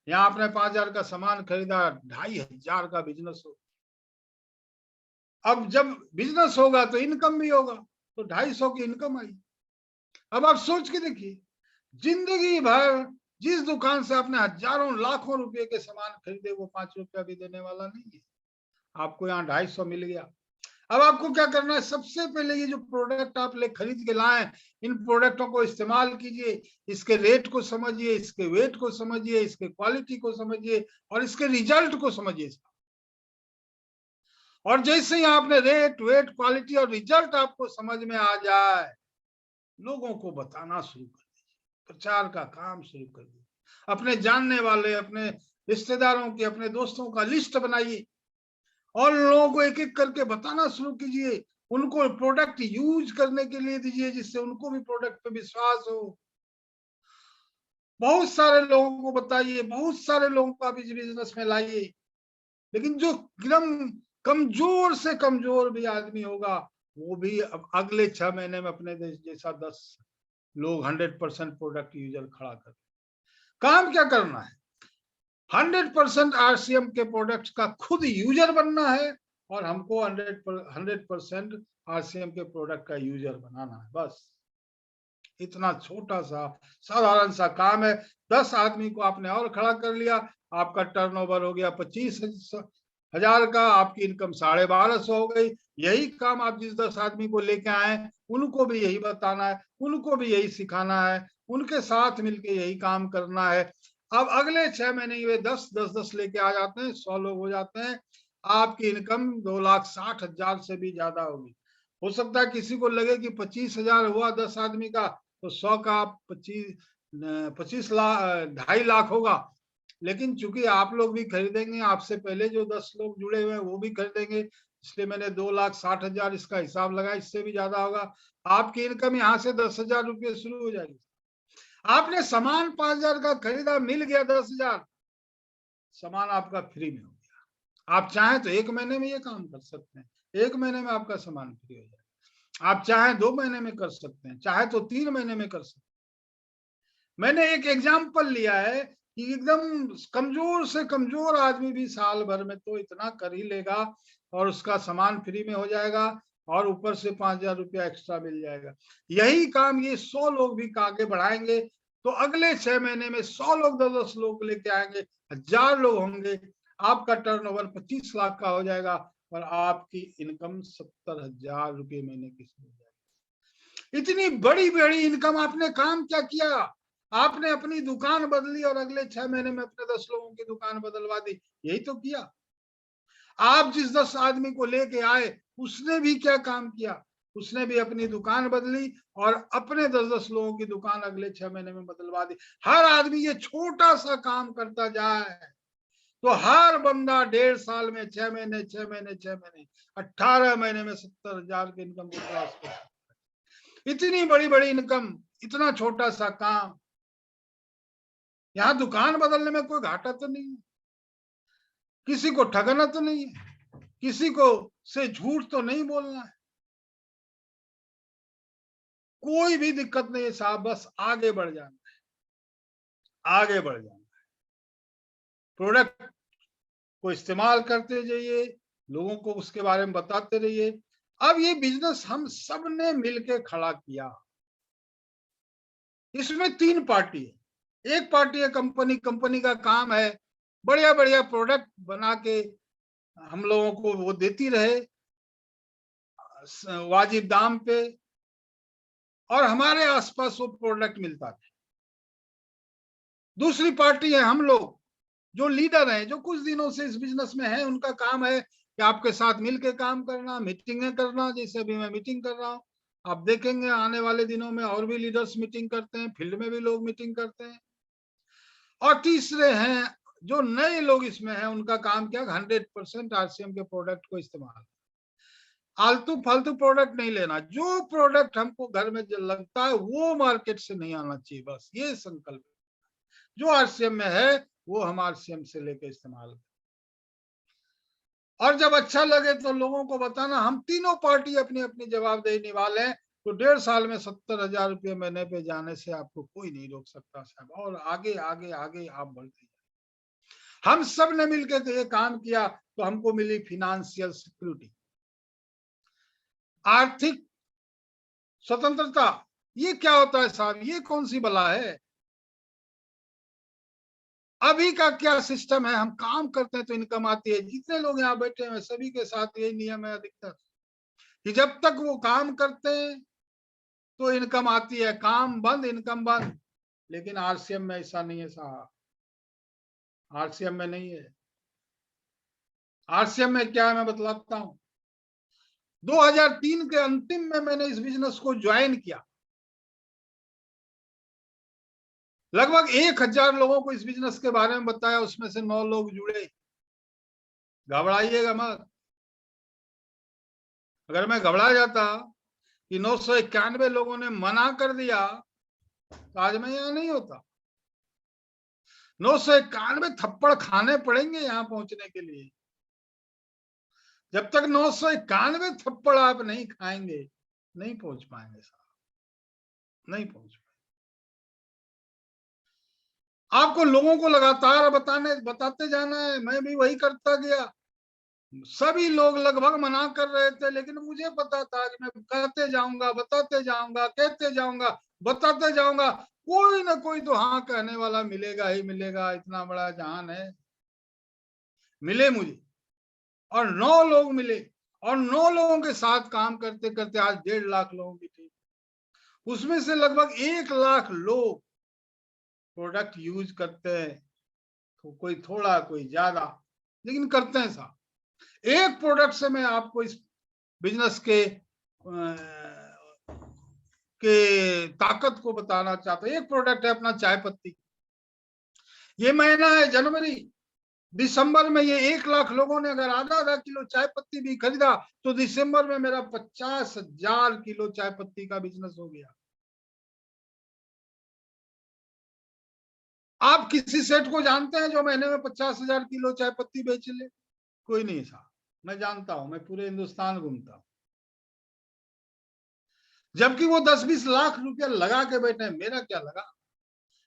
यहाँ आपने 5000 का सामान खरीदा, 2500 का बिजनेस हो। अब जब बिजनेस होगा तो इनकम भी होगा, तो 250 की इनकम आई। अब आप सोच के देखिए, जिंदगी भर जिस दुकान से आपने हजारों लाखों रुपए के सामान खरीदे, वो 5 रुपया भी देने वाला नहीं है। आपको यहाँ 250 मिल गया। अब आपको क्या करना है, सबसे पहले ये जो प्रोडक्ट आप ले खरीद के लाए, इन प्रोडक्टों को इस्तेमाल कीजिए। इसके रेट को समझिए, इसके वेट को समझिए, इसके क्वालिटी को समझिए, और इसके रिजल्ट को समझिए। और जैसे ही आपने रेट वेट क्वालिटी और रिजल्ट आपको समझ में आ जाए, लोगों को बताना शुरू कर दीजिए, प्रचार का काम शुरू कर दीजिए। अपने जानने वाले, अपने रिश्तेदारों की, अपने दोस्तों का लिस्ट बनाइए और लोगों को एक एक करके बताना शुरू कीजिए। उनको प्रोडक्ट यूज करने के लिए दीजिए, जिससे उनको भी प्रोडक्ट पे विश्वास हो। बहुत सारे लोगों को बताइए, बहुत सारे लोगों को आप इस बिजनेस में लाइए। लेकिन जो एकदम कमजोर से कमजोर भी आदमी होगा, वो भी अब अगले 6 महीने में अपने देश जैसा 10 लोग 100% प्रोडक्ट यूजर खड़ा कर। काम क्या करना है, 100% आरसीएम के प्रोडक्ट्स का खुद यूजर बनना है, और हमको 100% आरसीएम के प्रोडक्ट का यूजर बनाना है। बस इतना छोटा सा साधारण सा काम है। 10 आदमी को आपने और खड़ा कर लिया, आपका टर्नओवर हो गया 1000 का आपकी इनकम 1250 हो गई। यही काम आप जिस 10 आदमी को लेके आए उनको भी यही बताना है, उनको भी यही सिखाना है, उनके साथ मिलके यही काम करना है। अब अगले 6 महीने वे 10 लेके आ जाते हैं, 100 लोग हो जाते हैं, आपकी इनकम 2,60,000 से भी ज्यादा होगी। हो सकता है किसी को लगे कि 25,000 हुआ 10 आदमी का, तो 100 का 25 लाख 2.5 लाख होगा। लेकिन चूंकि आप लोग भी खरीदेंगे, आपसे पहले जो 10 लोग जुड़े हुए हैं वो भी खरीदेंगे, इसलिए मैंने 2,60,000 इसका हिसाब लगाया, इससे भी ज्यादा होगा। आपकी इनकम यहाँ से 10,000 रुपये शुरू हो जाएगी। आपने सामान 5,000 का खरीदा, मिल गया 10,000, सामान आपका फ्री में हो गया। आप चाहें तो 1 महीने में ये काम कर सकते हैं, 1 महीने में आपका सामान फ्री हो जाएगा। आप चाहें 2 महीने में कर सकते हैं, चाहे तो 3 महीने में कर सकते हैं। मैंने एक एग्जाम्पल लिया है कि एकदम कमजोर से कमजोर आदमी भी साल भर में तो इतना कर ही लेगा और उसका सामान फ्री में हो जाएगा और ऊपर से 5,000 रुपया एक्स्ट्रा मिल जाएगा। यही काम ये 100 लोग भी आगे बढ़ाएंगे तो अगले 6 महीने में 100 लोग 10-10 लोग लेके आएंगे, 1000 लोग होंगे, आपका टर्नओवर 25 लाख का हो जाएगा और आपकी इनकम 70,000 रुपये महीने की हो जाएगी। इतनी बड़ी बड़ी इनकम, आपने काम क्या किया? आपने अपनी दुकान बदली और अगले 6 महीने में अपने 10 लोगों की दुकान बदलवा दी। यही तो किया। आप जिस 10 आदमी को लेके आए उसने भी क्या काम किया? उसने भी अपनी दुकान बदली और अपने 10-10 लोगों की दुकान अगले 6 महीने में बदलवा दी। हर आदमी ये छोटा सा काम करता जाए तो हर बंदा 1.5 साल में 6 महीने 6 महीने 6 महीने 18 महीने में 70,000 की इनकम को क्रॉस कर सकता है। इतनी बड़ी बड़ी इनकम, इतना छोटा सा काम। यहाँ दुकान बदलने में कोई घाटा तो नहीं है, किसी को ठगना तो नहीं है, किसी को से झूठ तो नहीं बोलना है, कोई भी दिक्कत नहीं है साहब, बस आगे बढ़ जाना है, आगे बढ़ जाना है। प्रोडक्ट को इस्तेमाल करते जाइए, लोगों को उसके बारे में बताते रहिए। अब ये बिजनेस हम सब ने मिलकर खड़ा किया। इसमें 3 पार्टी है। एक पार्टी है कंपनी, कंपनी का काम है बढ़िया बढ़िया प्रोडक्ट बना के हम लोगों को वो देती रहे वाजिब दाम पे और हमारे आसपास वो प्रोडक्ट मिलता है। दूसरी पार्टी है हम लोग जो लीडर हैं, जो कुछ दिनों से इस बिजनेस में है, उनका काम है कि आपके साथ मिलकर काम करना, मीटिंगें करना, जैसे अभी मैं मीटिंग कर रहा हूँ। आप देखेंगे आने वाले दिनों में और भी लीडर्स मीटिंग करते हैं, फील्ड में भी लोग मीटिंग करते हैं। और तीसरे हैं जो नए लोग इसमें हैं, उनका काम क्या, 100% आरसीएम के प्रोडक्ट को इस्तेमाल, आलतू फालतू प्रोडक्ट नहीं लेना, जो प्रोडक्ट हमको घर में लगता है वो मार्केट से नहीं आना चाहिए, बस ये संकल्प। जो आरसीएम में है वो हम आरसीएम से लेके इस्तेमाल करें और जब अच्छा लगे तो लोगों को बताना। हम तीनों पार्टी अपनी अपनी जवाबदेही निभा लें तो 1.5 साल में 70,000 रुपये महीने पे जाने से आपको कोई नहीं रोक सकता साहब, और आगे आगे आगे आप बढ़ते जाए। हम सब ने मिलकर तो ये काम किया तो हमको मिली फिनेंशियल सिक्योरिटी, आर्थिक स्वतंत्रता। ये क्या होता है साहब, ये कौन सी बला है? अभी का क्या सिस्टम है, हम काम करते हैं तो इनकम आती है। जितने लोग यहाँ बैठे हैं सभी के साथ यही नियम है अधिकतर कि जब तक वो काम करते हैं तो इनकम आती है, काम बंद इनकम बंद। लेकिन आरसीएम में ऐसा नहीं है साहब, आरसीएम में नहीं है। आरसीएम में क्या है मैं बतलाता हूँ। 2003 के अंतिम में मैंने इस बिजनेस को ज्वाइन किया। लगभग 1,000 लोगों को इस बिजनेस के बारे में बताया, उसमें से 9 लोग जुड़े। घबराइएगा मत। अगर मैं घबरा जाता कि 991 लोगों ने मना कर दिया तो आज मैं यहाँ नहीं होता। 991 थप्पड़ खाने पड़ेंगे यहाँ पहुंचने के लिए। जब तक 991 थप्पड़ आप नहीं खाएंगे नहीं पहुंच पाएंगे साहब, नहीं पहुंच पाएंगे। आपको लोगों को लगातार बताते जाना है। मैं भी वही करता गया। सभी लोग लगभग मना कर रहे थे, लेकिन मुझे पता था कि मैं कहते जाऊंगा, बताते जाऊंगा, कहते जाऊंगा, बताते जाऊंगा, कोई ना कोई तो हाँ कहने वाला मिलेगा ही मिलेगा। इतना बड़ा जहान है, मिले मुझे। और 9 लोग मिले और 9 लोगों के साथ काम करते करते आज 1.5 लाख लोगों की टीम, उसमें से लगभग 1 लाख लोग प्रोडक्ट यूज करते हैं, तो कोई थोड़ा कोई ज्यादा, लेकिन करते हैं साहब। एक प्रोडक्ट से मैं आपको इस बिजनेस के ताकत को बताना चाहता हूं। एक प्रोडक्ट है अपना चाय पत्ती। ये महीना है जनवरी, दिसंबर में ये 1 लाख लोगों ने अगर आधा आधा किलो चाय पत्ती भी खरीदा तो दिसंबर में मेरा 50,000 किलो चाय पत्ती का बिजनेस हो गया। आप किसी सेठ को जानते हैं जो महीने में 50,000 किलो चाय पत्ती बेच ले? कोई नहीं साहब, मैं जानता हूं, मैं पूरे हिंदुस्तान घूमता हूं, जबकि वो 10-20 लाख रुपया लगा के बैठे हैं। मेरा क्या लगा?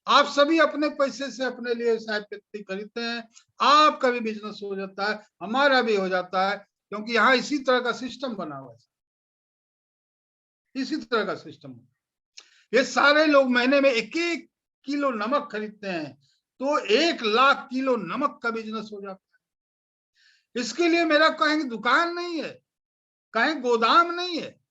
आप सभी अपने पैसे से अपने लिए चाय पत्ती खरीदते हैं, आपका भी बिजनेस हो जाता है, हमारा भी हो जाता है, क्योंकि यहाँ इसी तरह का सिस्टम बना हुआ है, इसी तरह का सिस्टम। ये सारे लोग महीने में 1-1 किलो नमक खरीदते हैं, तो 1 लाख किलो नमक का बिजनेस हो जाता है। इसके लिए मेरा कहीं दुकान नहीं है, कहीं गोदाम नहीं है।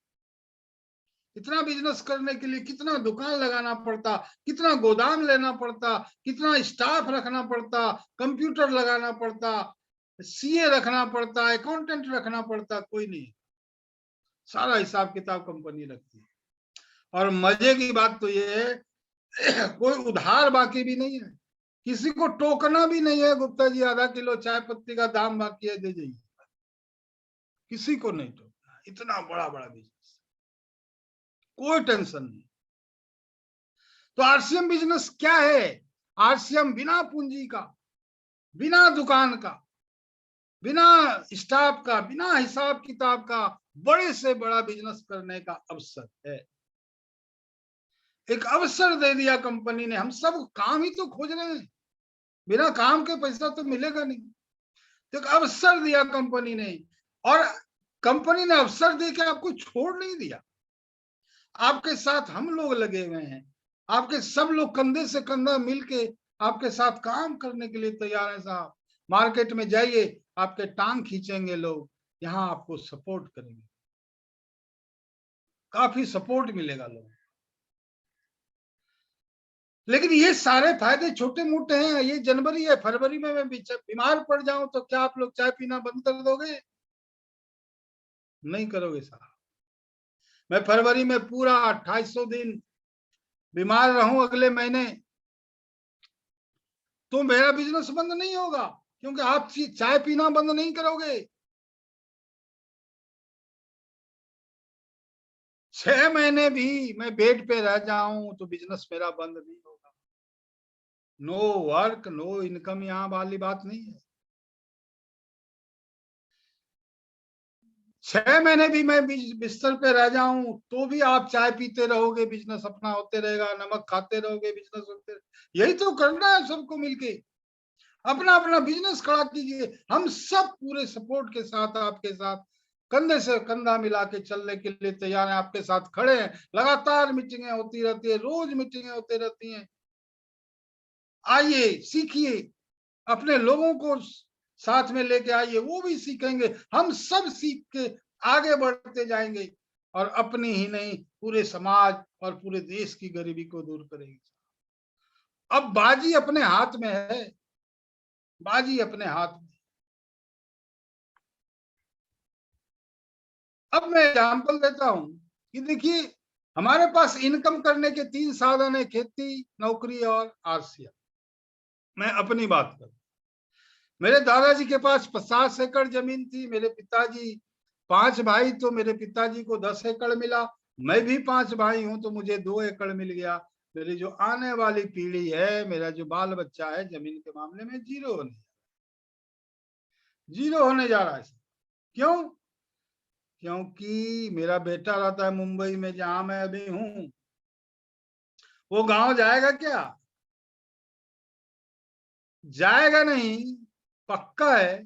इतना बिजनेस करने के लिए कितना दुकान लगाना पड़ता, कितना गोदाम लेना पड़ता, कितना स्टाफ रखना पड़ता, कंप्यूटर लगाना पड़ता, सीए रखना पड़ता, अकाउंटेंट रखना पड़ता। कोई नहीं, सारा हिसाब किताब कंपनी रखती है। और मजे की बात तो ये है कोई उधार बाकी भी नहीं है, किसी को टोकना भी नहीं है। गुप्ता जी आधा किलो चाय पत्ती का दाम बाकी है, दे जाइए, किसी को नहीं टोकना। इतना बड़ा बड़ा बिजनेस, कोई टेंशन नहीं। तो आरसीएम बिजनेस क्या है? आरसीएम बिना पूंजी का, बिना दुकान का, बिना स्टाफ का, बिना हिसाब किताब का बड़े से बड़ा बिजनेस करने का अवसर है। एक अवसर दे दिया कंपनी ने। हम सब काम ही तो खोज रहे हैं, बिना काम के पैसा तो मिलेगा नहीं। तो एक अवसर दिया कंपनी ने, और कंपनी ने अवसर दे के आपको छोड़ नहीं दिया। आपके साथ हम लोग लगे हुए हैं, आपके सब लोग कंधे से कंधा मिलके आपके साथ काम करने के लिए तैयार है साहब। मार्केट में जाइए, आपके टांग खींचेंगे लोग, यहाँ आपको सपोर्ट करेंगे, काफी सपोर्ट मिलेगा लोग। लेकिन ये सारे फायदे छोटे मोटे हैं। ये जनवरी है, फरवरी में मैं बीमार पड़ जाऊं तो क्या आप लोग चाय पीना बंद कर दोगे? नहीं करोगे साहब। मैं फरवरी में पूरा 2800 दिन बीमार रहूं अगले महीने, तो मेरा बिजनेस बंद नहीं होगा, क्योंकि आप चाय पीना बंद नहीं करोगे। 6 महीने भी मैं बेड पे रह जाऊं तो बिजनेस मेरा बंद नहीं होगा। नो वर्क नो इनकम, यहां वाली बात नहीं है। 6 महीने भी मैं बिस्तर पे रह जाऊं तो भी आप चाय पीते रहोगे, बिजनेस अपना होते रहेगा, नमक खाते रहोगे, बिजनेस होते रहे। यही तो करना है सबको मिलके, अपना अपना बिजनेस खड़ा कीजिए। हम सब पूरे सपोर्ट के साथ आपके साथ कंधे से कंधा मिला के चलने के लिए तैयार हैं, आपके साथ खड़े हैं। लगातार मीटिंगें होती रहती है, रोज मीटिंगें होती रहती हैं। आइए सीखिए, अपने लोगों को साथ में लेके आइए, वो भी सीखेंगे, हम सब सीख के आगे बढ़ते जाएंगे, और अपनी ही नहीं पूरे समाज और पूरे देश की गरीबी को दूर करेंगे। अब बाजी अपने हाथ में है, बाजी अपने हाथ में। अब मैं एग्जाम्पल देता हूं कि देखिए, हमारे पास इनकम करने के 3 साधन है, खेती, नौकरी और आरसीएम। मैं अपनी बात करूं, मेरे दादाजी के पास 50 एकड़ जमीन थी, मेरे पिताजी 5 भाई, तो मेरे पिताजी को 10 एकड़ मिला। मैं भी 5 भाई हूं तो मुझे 2 एकड़ मिल गया। मेरी जो आने वाली पीढ़ी है, मेरा जो बाल बच्चा है, जमीन के मामले में जीरो होने जा रहा है। क्यों? क्योंकि मेरा बेटा रहता है मुंबई में, जहां मैं अभी हूं। वो गांव जाएगा क्या? जाएगा नहीं, पक्का है।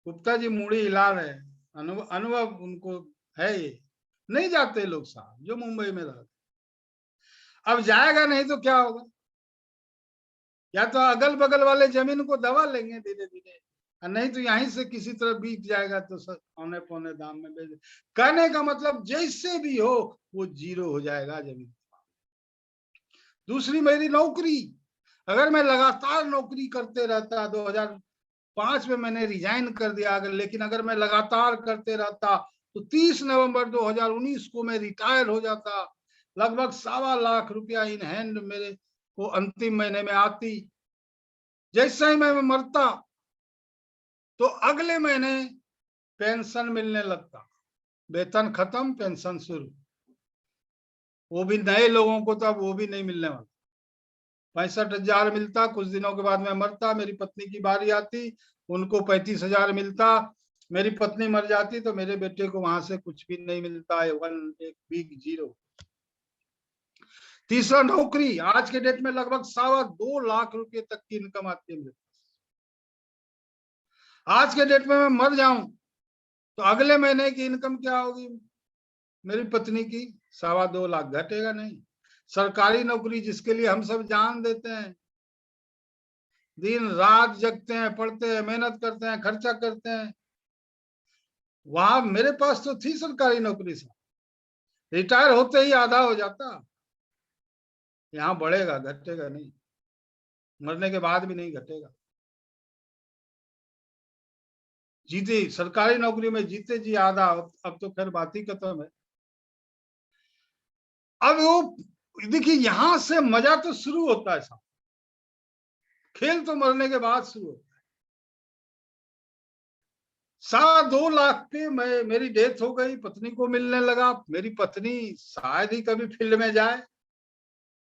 गुप्ता जी मुड़ी हिला रहे हैं, अनुभव उनको है ये। नहीं जाते लोग साहब जो मुंबई में रहते। अब जाएगा नहीं तो क्या होगा? या तो अगल बगल वाले जमीन को दबा लेंगे धीरे धीरे, नहीं तो यहीं से किसी तरह बीत जाएगा तो औने पौने दाम में बेच। कहने का मतलब जैसे भी हो वो जीरो हो जाएगा जमीन। दूसरी मेरी नौकरी, अगर मैं लगातार नौकरी करते रहता, 2005 में मैंने रिजाइन कर दिया, लेकिन अगर मैं लगातार करते रहता तो 30 नवंबर 2019 को मैं रिटायर हो जाता। लगभग 1.25 लाख रुपया इन हैंड मेरे को अंतिम महीने में आती। जैसे ही मैं मरता तो अगले महीने पेंशन मिलने लगता, वेतन खत्म पेंशन शुरू। वो भी नए लोगों को तो अब वो भी नहीं मिलने वाला। 65,000 मिलता, कुछ दिनों के बाद मैं मरता, मेरी पत्नी की बारी आती, उनको 35,000 मिलता। मेरी पत्नी मर जाती तो मेरे बेटे को वहां से कुछ भी नहीं मिलता है, एक बिग जीरो। तीसरा नौकरी, आज के डेट में लगभग 2.25 लाख रुपए तक की इनकम आती है। आज के डेट में मैं मर जाऊं तो अगले महीने की इनकम क्या होगी मेरी पत्नी की? 2.25 लाख, घटेगा नहीं। सरकारी नौकरी जिसके लिए हम सब जान देते हैं, दिन रात जगते हैं, पढ़ते हैं, मेहनत करते हैं, खर्चा करते हैं, वहां मेरे पास तो थी सरकारी नौकरी से, रिटायर होते ही आधा हो जाता। यहाँ बढ़ेगा, घटेगा नहीं, मरने के बाद भी नहीं घटेगा। जीते सरकारी नौकरी में जीते जी आधा, अब तो खैर बात ही खत्म है। अब वो देखिए यहां से मजा तो शुरू होता है साहब, खेल तो मरने के बाद शुरू होता है। 2.25 लाख पे मेरी डेथ हो गई, पत्नी को मिलने लगा। मेरी पत्नी शायद ही कभी फील्ड में जाए,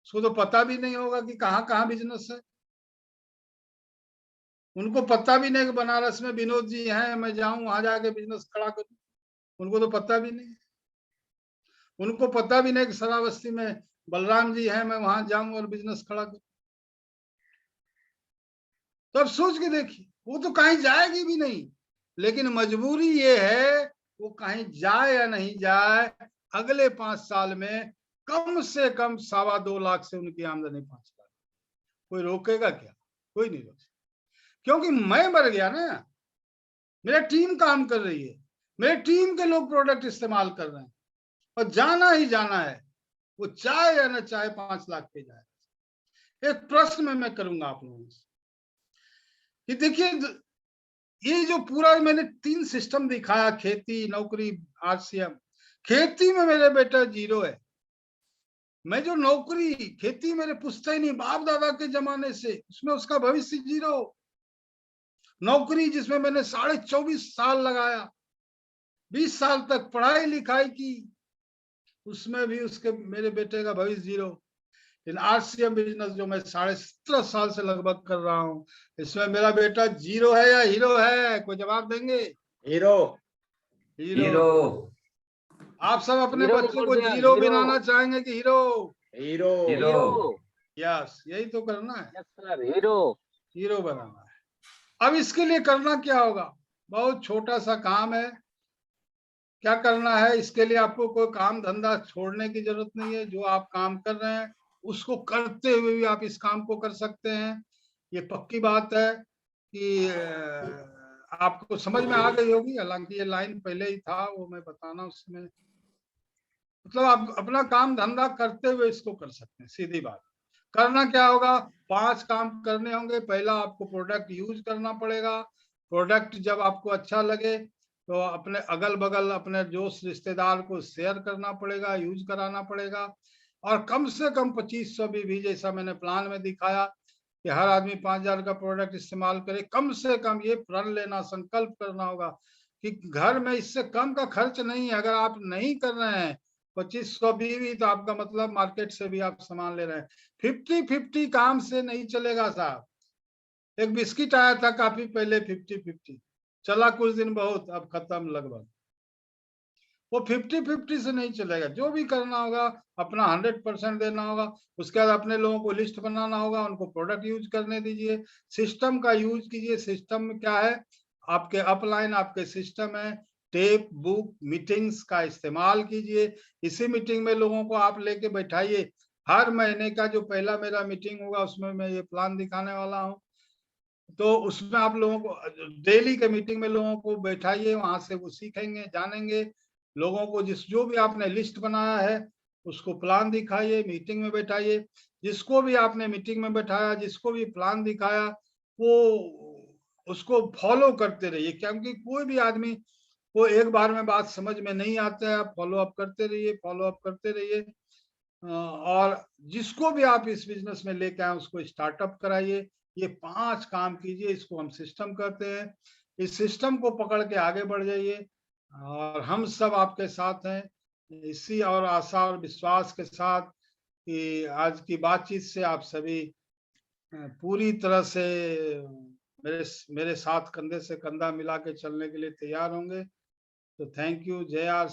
उसको तो पता भी नहीं होगा कि कहाँ कहाँ बिजनेस है। उनको पता भी नहीं कि बनारस में विनोद जी हैं, मैं जाऊं वहां जाके बिजनेस खड़ा करूं, उनको तो पता भी नहीं। उनको पता भी नहीं कि श्रावस्ती में बलराम जी हैं, मैं वहां जाऊं और बिजनेस खड़ा करूं। तो अब सोच के देखिए, वो तो कहीं जाएगी भी नहीं, लेकिन मजबूरी ये है वो कहीं जाए या नहीं जाए, अगले 5 साल में कम से कम 2.25 लाख से उनकी आमदनी 5 लाख। कोई रोकेगा क्या? कोई नहीं रोक सकता, क्योंकि मैं मर गया ना, मेरा टीम काम कर रही है, मेरे टीम के लोग प्रोडक्ट इस्तेमाल कर रहे हैं, और जाना ही जाना है, वो चाहे या ना चाहे 5 लाख पे जाए। एक प्रश्न मैं करूंगा आप लोगों से कि देखिए, ये जो पूरा मैंने 3 सिस्टम दिखाया, खेती, नौकरी, आरसीएम। खेती में मेरे बेटा जीरो है। मैं जो नौकरी, खेती मेरे पुश्तैनी नहीं, बाप दादा के जमाने से, उसमें उसका भविष्य जीरो। नौकरी जिसमें मैंने 24.5 साल लगाया, 20 साल तक पढ़ाई लिखाई की, उसमें भी उसके मेरे बेटे का भविष्य जीरो। इन आरसीएम बिजनेस जो मैं 17.5 साल से लगभग कर रहा हूँ, इसमें मेरा बेटा जीरो है या हीरो है? कोई जवाब देंगे? हीरो। हीरो। आप सब अपने बच्चों को जीरो बनाना चाहेंगे कि हीरो? हीरो। हीरो। यस, यही तो करना है। Yes sir, hero. हीरो बनाना है। अब इसके लिए करना क्या होगा? बहुत छोटा सा काम है। क्या करना है? इसके लिए आपको कोई काम धंधा छोड़ने की जरूरत नहीं है। जो आप काम कर रहे हैं उसको करते हुए भी आप इस काम को कर सकते हैं। ये पक्की बात है कि आपको समझ में आ गई होगी। हालांकि ये लाइन पहले ही था, वो मैं बताना उसमें, मतलब आप अपना काम धंधा करते हुए इसको कर सकते हैं। सीधी बात। करना क्या होगा? 5 काम करने होंगे। पहला, आपको प्रोडक्ट यूज करना पड़ेगा। प्रोडक्ट जब आपको अच्छा लगे तो अपने अगल बगल अपने दोस्त रिश्तेदार को शेयर करना पड़ेगा, यूज कराना पड़ेगा। और कम से कम 2500 भी, जैसा मैंने प्लान में दिखाया कि हर आदमी 5,000 का प्रोडक्ट इस्तेमाल करे। कम से कम ये प्रण लेना, संकल्प करना होगा कि घर में इससे कम का खर्च नहीं है। अगर आप नहीं कर रहे हैं 2500 भी, तो आपका मतलब मार्केट से भी आप सामान ले रहे हैं। 50-50 काम से नहीं चलेगा साहब। एक बिस्किट आया था काफी पहले, 50-50 चला कुछ दिन, बहुत, अब खत्म लगभग। वो 50-50 से नहीं चलेगा। जो भी करना होगा अपना 100% देना होगा। उसके बाद अपने लोगों को लिस्ट बनाना होगा, उनको प्रोडक्ट यूज करने दीजिए, सिस्टम का यूज कीजिए। सिस्टम में क्या है? आपके अपलाइन आपके सिस्टम है, टेप, बुक, मीटिंग्स का इस्तेमाल कीजिए। इसी मीटिंग में लोगों को आप लेके बैठाइए। हर महीने का जो पहला मेरा मीटिंग होगा उसमें मैं ये प्लान दिखाने वाला हूँ। तो उसमें आप लोगों को डेली के मीटिंग में लोगों को बैठाइए, वहां से वो सीखेंगे, जानेंगे। लोगों को जो भी आपने लिस्ट बनाया है उसको प्लान दिखाइए, मीटिंग में बैठाइए। जिसको भी आपने मीटिंग में बैठाया, जिसको भी प्लान दिखाया, वो उसको फॉलो करते रहिए, क्योंकि कोई भी आदमी को एक बार में बात समझ में नहीं आता है। फॉलो अप करते रहिए, फॉलो अप करते रहिए। और जिसको भी आप इस बिजनेस में लेके आए उसको स्टार्टअप कराइए। ये 5 काम कीजिए, इसको हम सिस्टम कहते हैं। इस सिस्टम को पकड़ के आगे बढ़ जाइए और हम सब आपके साथ हैं। इसी और आशा और विश्वास के साथ कि आज की बातचीत से आप सभी पूरी तरह से मेरे मेरे साथ कंधे से कंधा मिला के चलने के लिए तैयार होंगे। तो थैंक यू। जय आर